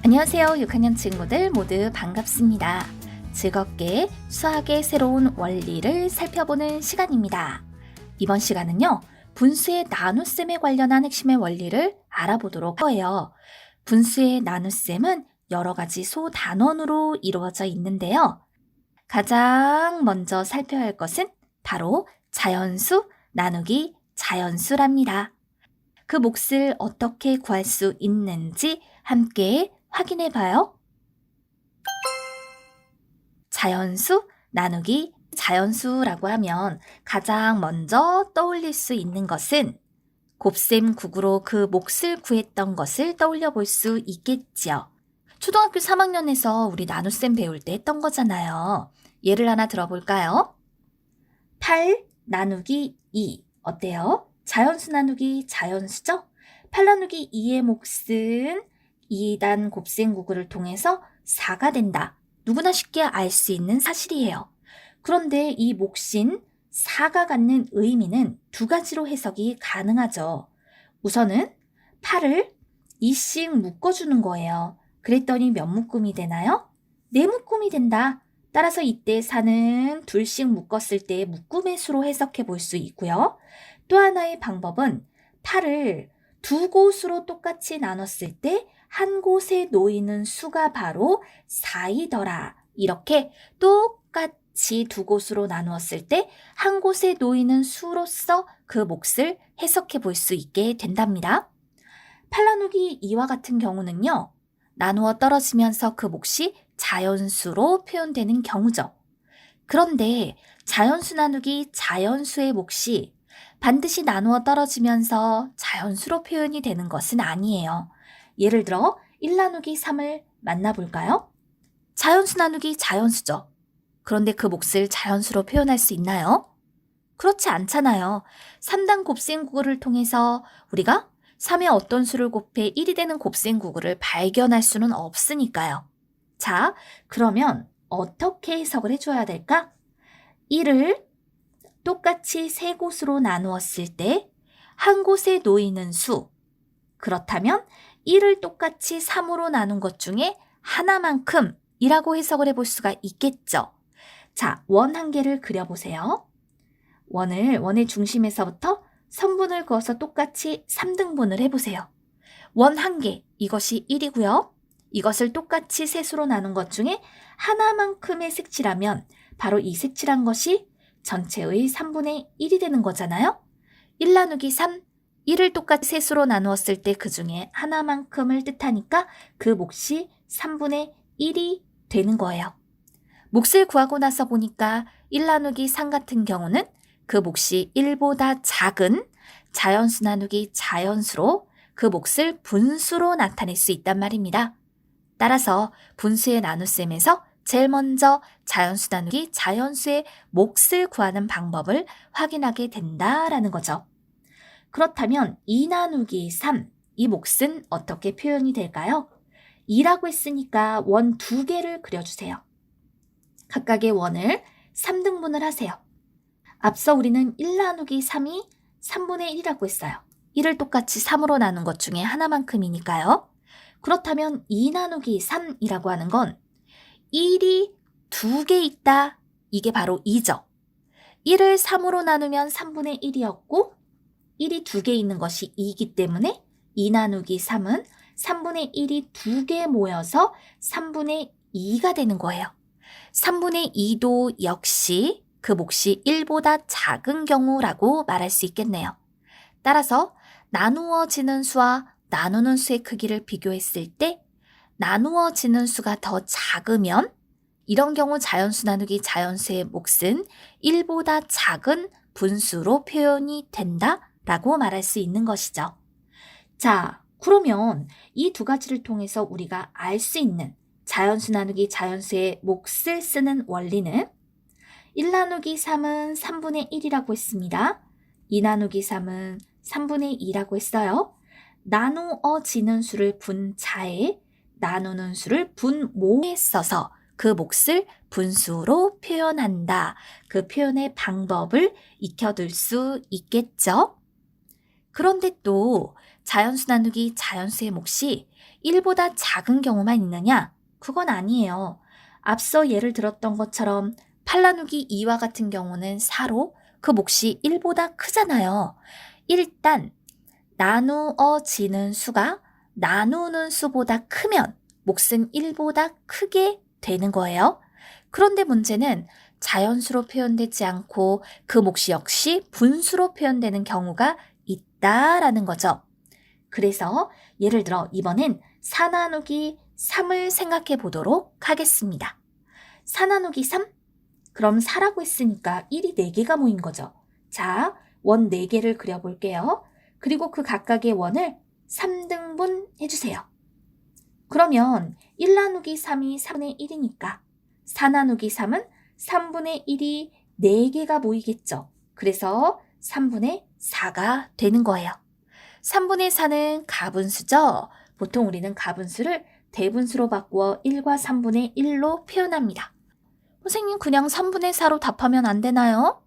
안녕하세요. 6학년 친구들 모두 반갑습니다. 즐겁게 수학의 새로운 원리를 살펴보는 시간입니다. 이번 시간은요, 분수의 나눗셈에 관련한 핵심의 원리를 알아보도록 하고요. 분수의 나눗셈은 여러 가지 소단원으로 이루어져 있는데요. 가장 먼저 살펴야 할 것은 바로 자연수 나누기 자연수랍니다. 그 몫을 어떻게 구할 수 있는지 함께 확인해 봐요. 자연수 나누기 자연수라고 하면 가장 먼저 떠올릴 수 있는 것은 곱셈 국으로 그 몫을 구했던 것을 떠올려 볼 수 있겠지요. 초등학교 3학년에서 우리 나눗셈 배울 때 했던 거잖아요. 예를 하나 들어볼까요? 8 나누기 2 어때요? 자연수 나누기 자연수죠? 8 나누기 2의 몫은 2단 곱셈 구구를 통해서 4가 된다. 누구나 쉽게 알 수 있는 사실이에요. 그런데 이 몫인 4가 갖는 의미는 두 가지로 해석이 가능하죠. 우선은 8을 2씩 묶어주는 거예요. 그랬더니 몇 묶음이 되나요? 4묶음이 된다. 따라서 이때 4는 둘씩 묶었을 때 묶음의 수로 해석해 볼 수 있고요. 또 하나의 방법은 8을 두 곳으로 똑같이 나눴을 때 한 곳에 놓이는 수가 바로 4이더라. 이렇게 똑같이 두 곳으로 나누었을 때 한 곳에 놓이는 수로서 그 몫을 해석해 볼 수 있게 된답니다. 8 나누기 2와 같은 경우는요. 나누어 떨어지면서 그 몫이 자연수로 표현되는 경우죠. 그런데 자연수 나누기 자연수의 몫이 반드시 나누어 떨어지면서 자연수로 표현이 되는 것은 아니에요. 예를 들어 1 나누기 3을 만나볼까요? 자연수 나누기 자연수죠. 그런데 그 몫을 자연수로 표현할 수 있나요? 그렇지 않잖아요. 3단 곱셈 구구를 통해서 우리가 3의 어떤 수를 곱해 1이 되는 곱셈 구구를 발견할 수는 없으니까요. 자, 그러면 어떻게 해석을 해줘야 될까? 1을 똑같이 세 곳으로 나누었을 때 한 곳에 놓이는 수. 그렇다면 1을 똑같이 3으로 나눈 것 중에 하나만큼 이라고 해석을 해볼 수가 있겠죠. 자, 원 한 개를 그려보세요. 원의 중심에서부터 선분을 그어서 똑같이 3등분을 해보세요. 원 한 개, 이것이 1이고요. 이것을 똑같이 셋으로 나눈 것 중에 하나만큼의 색칠하면 바로 이 색칠한 것이 전체의 3분의 1이 되는 거잖아요. 1 나누기 3, 1을 똑같이 셋으로 나누었을 때 그 중에 하나만큼을 뜻하니까 그 몫이 3분의 1이 되는 거예요. 몫을 구하고 나서 보니까 1 나누기 3 같은 경우는 그 몫이 1보다 작은 자연수 나누기 자연수로 그 몫을 분수로 나타낼 수 있단 말입니다. 따라서 분수의 나눗셈에서 제일 먼저 자연수 나누기 자연수의 몫을 구하는 방법을 확인하게 된다라는 거죠. 그렇다면 2 나누기 3, 이 몫은 어떻게 표현이 될까요? 2라고 했으니까 원 두 개를 그려주세요. 각각의 원을 3등분을 하세요. 앞서 우리는 1 나누기 3이 3분의 1이라고 했어요. 1을 똑같이 3으로 나눈 것 중에 하나만큼이니까요. 그렇다면 2 나누기 3이라고 하는 건 1이 두 개 있다. 이게 바로 2죠. 1을 3으로 나누면 3분의 1이었고 1이 두 개 있는 것이 2이기 때문에 2 나누기 3은 3분의 1이 두 개 모여서 3분의 2가 되는 거예요. 3분의 2도 역시 그 몫이 1보다 작은 경우라고 말할 수 있겠네요. 따라서 나누어지는 수와 나누는 수의 크기를 비교했을 때 나누어지는 수가 더 작으면 이런 경우 자연수 나누기 자연수의 몫은 1보다 작은 분수로 표현이 된다라고 말할 수 있는 것이죠. 자, 그러면 이 두 가지를 통해서 우리가 알 수 있는 자연수 나누기 자연수의 몫을 쓰는 원리는 1 나누기 3은 3분의 1이라고 했습니다. 2 나누기 3은 3분의 2라고 했어요. 나누어지는 수를 분자에 나누는 수를 분모에 써서 그 몫을 분수로 표현한다. 그 표현의 방법을 익혀둘 수 있겠죠. 그런데 또 자연수 나누기 자연수의 몫이 1보다 작은 경우만 있느냐? 그건 아니에요. 앞서 예를 들었던 것처럼 8 나누기 2와 같은 경우는 4로 그 몫이 1보다 크잖아요. 일단 나누어지는 수가 나누는 수보다 크면 몫은 1보다 크게 되는 거예요. 그런데 문제는 자연수로 표현되지 않고 그 몫이 역시 분수로 표현되는 경우가 있다라는 거죠. 그래서 예를 들어 이번엔 4 나누기 3을 생각해 보도록 하겠습니다. 4 나누기 3? 그럼 4라고 했으니까 1이 4개가 모인 거죠. 자, 원 4개를 그려볼게요. 그리고 그 각각의 원을 3등분 해주세요. 그러면 1 나누기 3이 3분의 1이니까 4 나누기 3은 3분의 1이 4개가 모이겠죠. 그래서 3분의 4가 되는 거예요. 3분의 4는 가분수죠. 보통 우리는 가분수를 대분수로 바꾸어 1과 3분의 1로 표현합니다. 선생님 그냥 3분의 4로 답하면 안 되나요?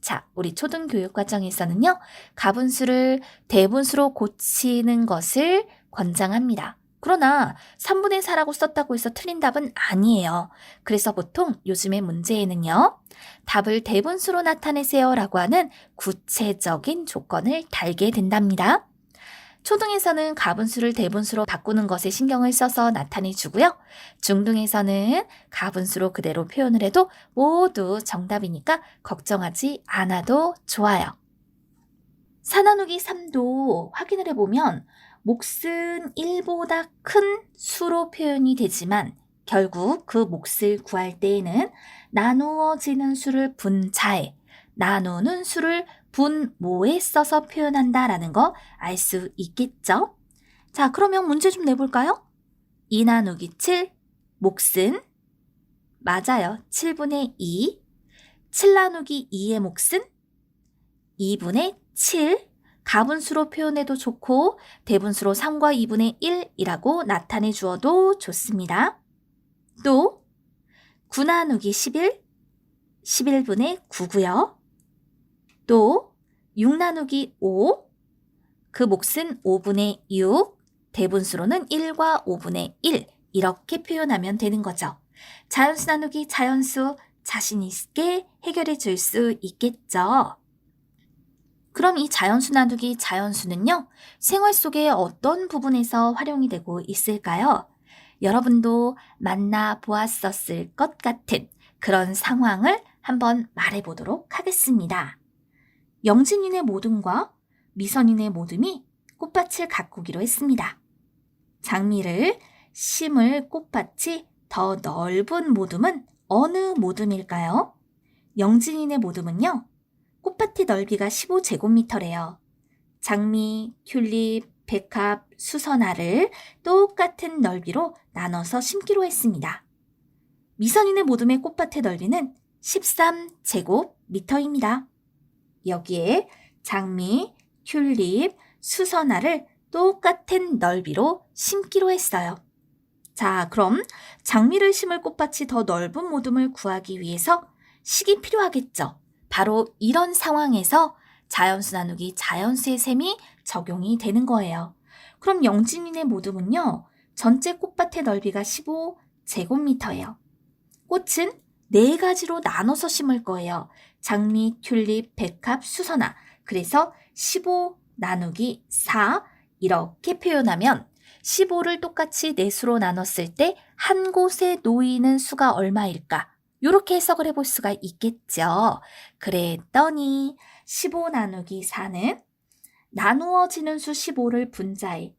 자, 우리 초등교육과정에서는요. 가분수를 대분수로 고치는 것을 권장합니다. 그러나 3분의 4라고 썼다고 해서 틀린 답은 아니에요. 그래서 보통 요즘의 문제에는요. 답을 대분수로 나타내세요 라고 하는 구체적인 조건을 달게 된답니다. 초등에서는 가분수를 대분수로 바꾸는 것에 신경을 써서 나타내 주고요. 중등에서는 가분수로 그대로 표현을 해도 모두 정답이니까 걱정하지 않아도 좋아요. 4 나누기 3도 확인을 해보면 몫은 1보다 큰 수로 표현이 되지만 결국 그 몫을 구할 때에는 나누어지는 수를 분자에, 나누는 수를 분모에 써서 표현한다라는 거 알 수 있겠죠? 자, 그러면 문제 좀 내볼까요? 2 나누기 7, 몫은 맞아요. 7분의 2. 7 나누기 2의 몫은 2분의 7. 가분수로 표현해도 좋고 대분수로 3과 2분의 1이라고 나타내 주어도 좋습니다. 또 9 나누기 11, 11분의 9고요. 또 6 나누기 5, 그 몫은 5분의 6, 대분수로는 1과 5분의 1 이렇게 표현하면 되는 거죠. 자연수 나누기 자연수 자신 있게 해결해 줄 수 있겠죠. 그럼 이 자연수 나누기 자연수는요, 생활 속에 어떤 부분에서 활용이 되고 있을까요? 여러분도 만나보았었을 것 같은 그런 상황을 한번 말해보도록 하겠습니다. 영진이네 모듬과 미선이네 모듬이 꽃밭을 가꾸기로 했습니다. 장미를 심을 꽃밭이 더 넓은 모듬은 어느 모듬일까요? 영진이네 모듬은요, 꽃밭의 넓이가 15제곱미터래요. 장미, 튤립, 백합, 수선화를 똑같은 넓이로 나눠서 심기로 했습니다. 미선이네 모듬의 꽃밭의 넓이는 13제곱미터입니다. 여기에 장미, 튤립, 수선화를 똑같은 넓이로 심기로 했어요. 자, 그럼 장미를 심을 꽃밭이 더 넓은 모듬을 구하기 위해서 식이 필요하겠죠. 바로 이런 상황에서 자연수 나누기 자연수의 셈이 적용이 되는 거예요. 그럼 영진이네 모듬은요, 전체 꽃밭의 넓이가 15제곱미터예요. 꽃은 4가지로 나눠서 심을 거예요. 장미, 튤립, 백합, 수선화. 그래서 15 나누기 4 이렇게 표현하면 15를 똑같이 4수로 나눴을 때 한 곳에 놓이는 수가 얼마일까? 이렇게 해석을 해볼 수가 있겠죠. 그랬더니 15 나누기 4는 나누어지는 수 15를 분자에,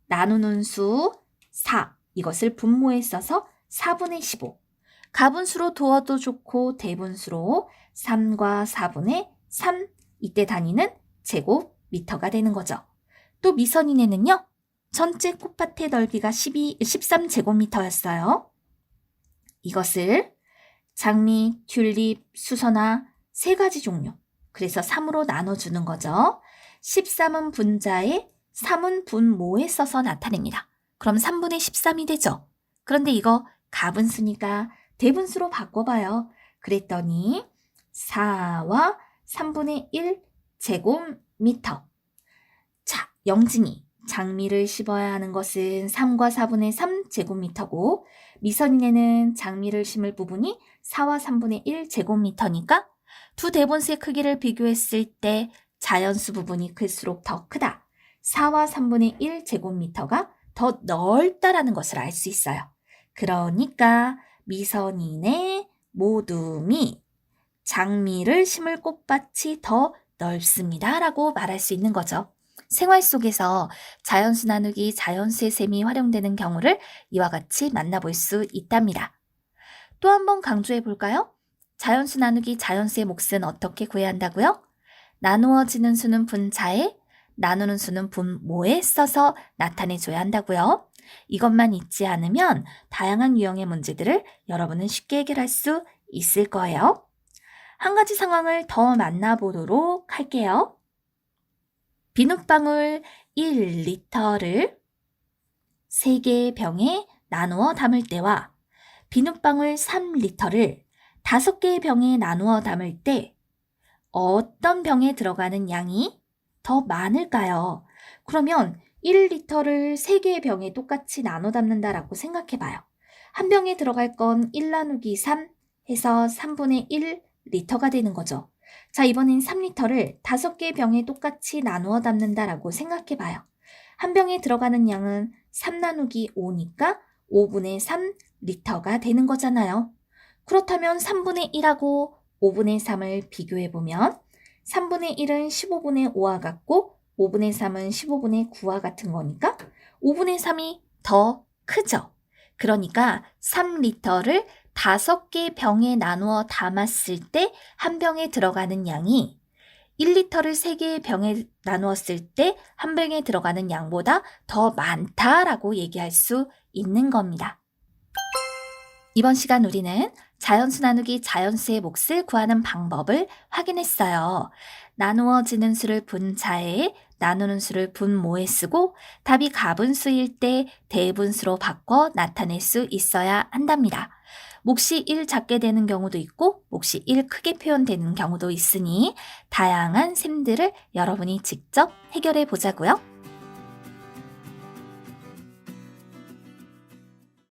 나누는 수 4, 이것을 분모에 써서 4분의 15. 가분수로 두어도 좋고 대분수로 3과 4분의 3, 이때 단위는 제곱미터가 되는 거죠. 또 미선이네는요, 전체 꽃밭의 넓이가 13제곱미터였어요. 이것을 장미, 튤립, 수선화 3가지 종류, 그래서 3으로 나눠주는 거죠. 13은 분자에 3은 분모에 써서 나타냅니다. 그럼 3분의 13이 되죠. 그런데 이거 가분수니까 대분수로 바꿔봐요. 그랬더니 4와 3분의 1 제곱미터. 영진이 장미를 심어야 하는 것은 3과 4분의 3 제곱미터고 미선이네는 장미를 심을 부분이 4와 3분의 1 제곱미터니까 두 대본수의 크기를 비교했을 때 자연수 부분이 클수록 더 크다. 4와 3분의 1 제곱미터가 더 넓다라는 것을 알 수 있어요. 그러니까 미선이네 모둠이 장미를 심을 꽃밭이 더 넓습니다. 라고 말할 수 있는 거죠. 생활 속에서 자연수 나누기 자연수의 셈이 활용되는 경우를 이와 같이 만나볼 수 있답니다. 또 한 번 강조해 볼까요? 자연수 나누기 자연수의 몫은 어떻게 구해야 한다고요? 나누어지는 수는 분자에, 나누는 수는 분모에 써서 나타내줘야 한다고요. 이것만 잊지 않으면 다양한 유형의 문제들을 여러분은 쉽게 해결할 수 있을 거예요. 한 가지 상황을 더 만나보도록 할게요. 비눗방울 1리터를 3개의 병에 나누어 담을 때와 비눗방울 3리터를 5개의 병에 나누어 담을 때 어떤 병에 들어가는 양이 더 많을까요? 그러면 1리터를 3개의 병에 똑같이 나눠 담는다라고 생각해 봐요. 한 병에 들어갈 건 1 나누기 3 해서 3분의 1 리터가 되는 거죠. 자, 이번엔 3리터를 5개의 병에 똑같이 나누어 담는다라고 생각해 봐요. 한 병에 들어가는 양은 3 나누기 5니까 5분의 3 리터가 되는 거잖아요. 그렇다면 3분의 1하고 5분의 3을 비교해 보면 3분의 1은 15분의 5와 같고 5분의 3은 15분의 9와 같은 거니까 5분의 3이 더 크죠. 그러니까 3리터를 5개 병에 나누어 담았을 때 한 병에 들어가는 양이 1리터를 3개의 병에 나누었을 때 한 병에 들어가는 양보다 더 많다라고 얘기할 수 있는 겁니다. 이번 시간 우리는 자연수 나누기 자연수의 몫을 구하는 방법을 확인했어요. 나누어지는 수를 분자에, 나누는 수를 분모에 쓰고 답이 가분수일 때 대분수로 바꿔 나타낼 수 있어야 한답니다. 몫이 1 작게 되는 경우도 있고 몫이 1 크게 표현되는 경우도 있으니 다양한 셈들을 여러분이 직접 해결해 보자고요.